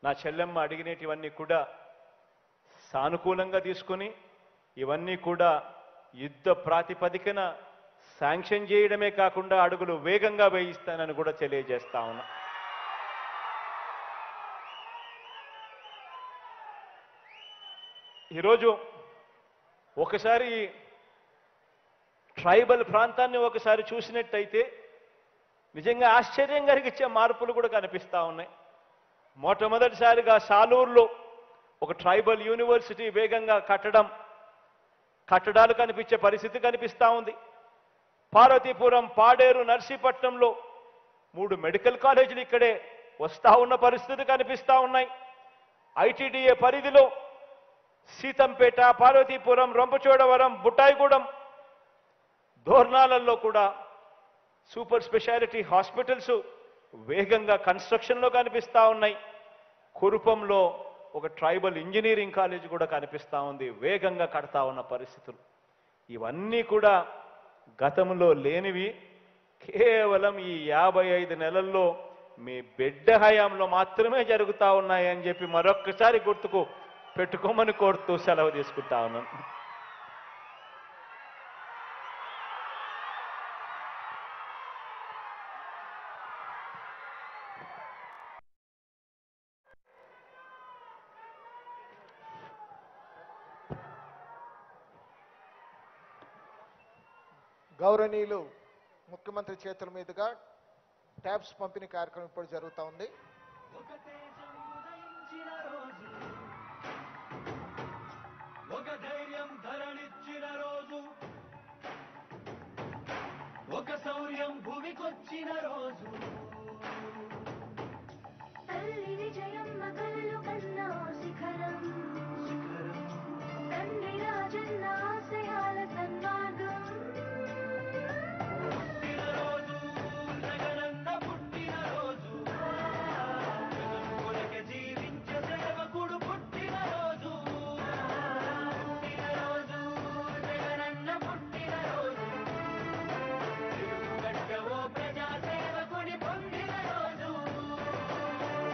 నా చెల్లెమ్మ అడిగినటివన్నీ కూడా సానుకూలంగా తీసుకొని ఇవన్నీ కూడా యుద్ధ ప్రాతిపదికన శాంక్షన్ చేయడమే కాకుండా అడుగులు వేగంగా వేయిస్తానని కూడా తెలియజేస్తా ఉన్నా. ఈరోజు ఒకసారి ట్రైబల్ ప్రాంతాన్ని ఒకసారి చూసినట్టయితే నిజంగా ఆశ్చర్యం కలిగించే మార్పులు కూడా కనిపిస్తా ఉన్నాయి. మొట్టమొదటిసారిగా సాలూరులో ఒక ట్రైబల్ యూనివర్సిటీ వేగంగా కట్టడాలు కనిపించే పరిస్థితి కనిపిస్తా ఉంది. పార్వతీపురం, పాడేరు, నర్సీపట్నంలో 3 మెడికల్ కాలేజీలు ఇక్కడే వస్తా ఉన్న పరిస్థితి కనిపిస్తా ఉన్నాయి. ఐటీడీఏ పరిధిలో సీతంపేట, పార్వతీపురం, రంపచోడవరం, బుట్టాయిగూడెం, దోర్నాలలో కూడా సూపర్ స్పెషాలిటీ హాస్పిటల్స్ వేగంగా కన్స్ట్రక్షన్లో కనిపిస్తా ఉన్నాయి. కురుపంలో ఒక ట్రైబల్ ఇంజనీరింగ్ కాలేజ్ కూడా కనిపిస్తా ఉంది, వేగంగా కడతా ఉన్న పరిస్థితులు. ఇవన్నీ కూడా గతంలో లేనివి కేవలం ఈ 55 నెలల్లో మీ బిడ్డ హయాంలో మాత్రమే జరుగుతూ ఉన్నాయని చెప్పి మరొక్కసారి గుర్తుకు పెట్టుకోమని కోరుతూ సెలవు తీసుకుంటా ఉన్నాను. గౌరవనీయులు ముఖ్యమంత్రి చేతుల మీదుగా ట్యాబ్స్ పంపిణీ కార్యక్రమం ఇప్పుడు జరుగుతూ ఉంది. ఒక ధైర్యం ధరణిచ్చిన రోజు, ఒక శౌర్యం భూమికొచ్చిన రోజు, తల్లి విజయమ్మ కలలు కన్నా శిఖరం, తండ్రి రాజన్న ఆశయాల సన్మార్గం. పుట్టిన రోజు, జగనన్న పుట్టిన రోజు, జగన్ములకి జీవించే సేవకుడు పుట్టిన రోజు, పుట్టిన రోజు, జగనన్న పుట్టిన రోజు, గడ్డవో ప్రజా సేవకుడి పొందిన రోజు,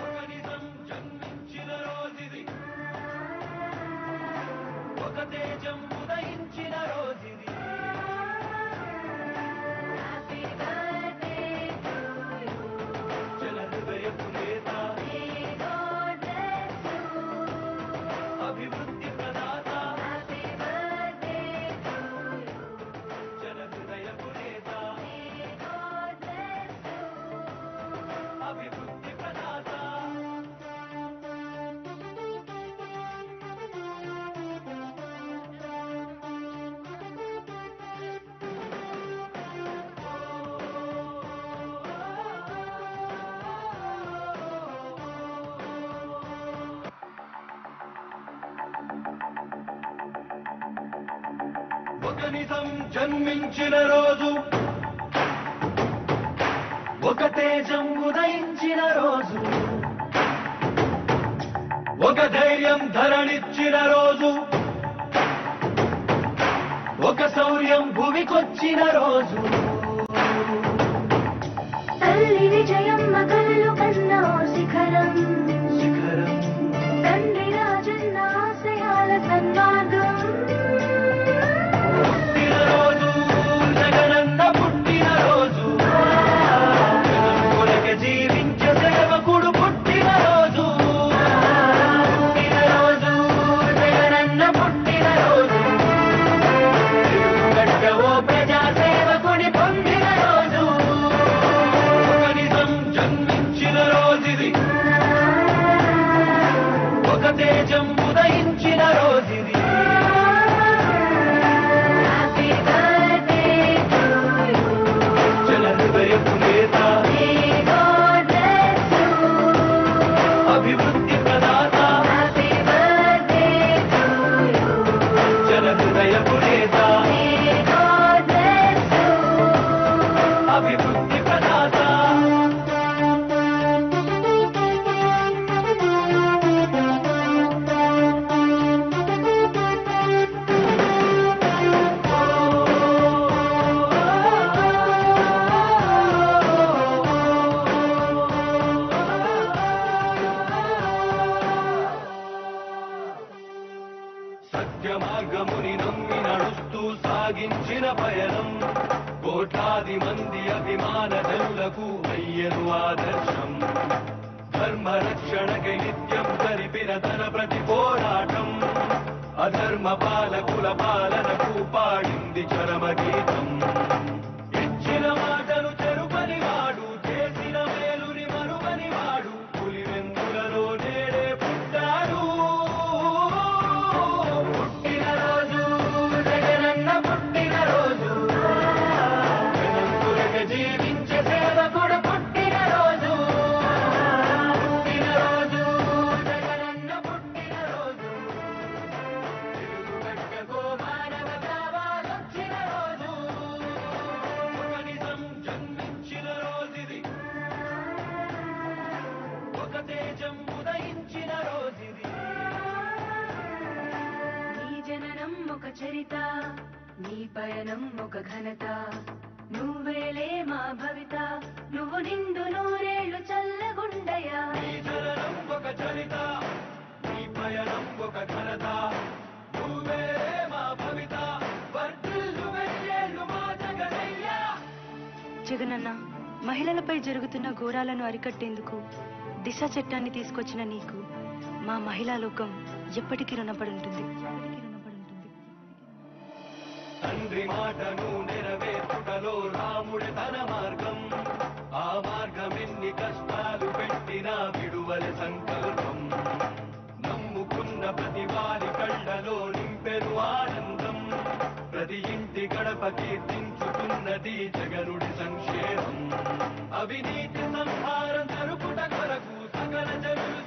ఒక నిజం జన్మించిన రోజుది, ఒక తేజం ఉదయించిన రోజుది. హ్యాపీ బర్త్డే టు యు, జన హృదయపు నేత, మే గాడ్ బ్లెస్ యు. అభివృద్ధి ప్రదాత, హ్యాపీ బర్త్డే టు యు, జన హృదయపు నేత, మే గాడ్ బ్లెస్ యు. అభివృద్ధి ప్రదాత. ఒక నిజం జన్మించిన రోజు, ఒక తేజం ఉదయించిన రోజు, ఒక ధైర్యం ధరణిచ్చిన రోజు, ఒక శౌర్యం భూమికొచ్చిన రోజు, తల్లి విజయమ్మ కలలు కన్నా శిఖరం, శిఖరం, తండ్రి రాజన్న ఆశయాల సన్మార్గం. పుట్టిన రోజు, జగనన్న పుట్టిన రోజు, జగన్ములకి జీవించే సేవకుడు పుట్టిన రోజు, పుట్టిన రోజు, జగనన్న పుట్టిన రోజు, గడ్డవో ప్రజా సేవకుడి పొందిన రోజు, ఒక నిజం జన్మించిన రోజుది, సత్య మార్గముని నమ్మి నడుస్తూ సాగించిన పయనం కోట్లాది మంది అభిమాన జనులకు అయ్యను ఆదర్శం ధర్మ రక్షణకై నిత్యం జరిపిన తన ప్రతి పోరాటం అధర్మ పాలకుల పాలనకు పాడింది చరమ గీతం ఇచ్చిన మాటను చెరుపని వాడు చేసిన మేలుని మరువని వాడు పులివెందులలో నేడే పుట్టాడు పుట్టినరోజు జగనన్న పుట్టినరోజు జనంతులక జీవించే సేవకుడు పుట్టినరోజు పుట్టినరోజు జగనన్న పుట్టినరోజు తెలుగు గడ్డకు మానవ భావాలొచ్చిన రోజు ఒక నిజం జన్మించిన రోజుది ఒక తేజం ఉదయించిన రోజుది నీ జననం ఒక చరిత నీ పయనం ఒక ఘనత నువ్వేలే మా భవిత నువ్వు నిండు నూరేళ్లు చల్లగుండయా నీ జననం ఒక చరిత నీ పయనం ఒక ఘనత నువ్వే మా భవిత వర్ధిల్లు వెయ్యేళ్ళు మా జగనయ్యా జగనన్న మహిళలపై జరుగుతున్న ఘోరాలను అరికట్టేందుకు దిశ చట్టాన్ని తీసుకొచ్చిన నీకు మా మహిళా లోకం ఎప్పటికీ రుణపడి ఉంటుంది. తండ్రి మాటను నెరవేర్చుటలో రాముడి తన మార్గం ఆ మార్గం ఎన్ని కష్టాలు పెట్టినా విడువల సంకల్పం నమ్ముకున్న ప్రతి వారి కళ్ళలో నింపెను ఆనందం ప్రతి ఇంటి గడప కీర్తించుతున్నది జగనుడి సంక్షేమం అవినీతి సంహారం జరుపుట కొరకు సకల జనులు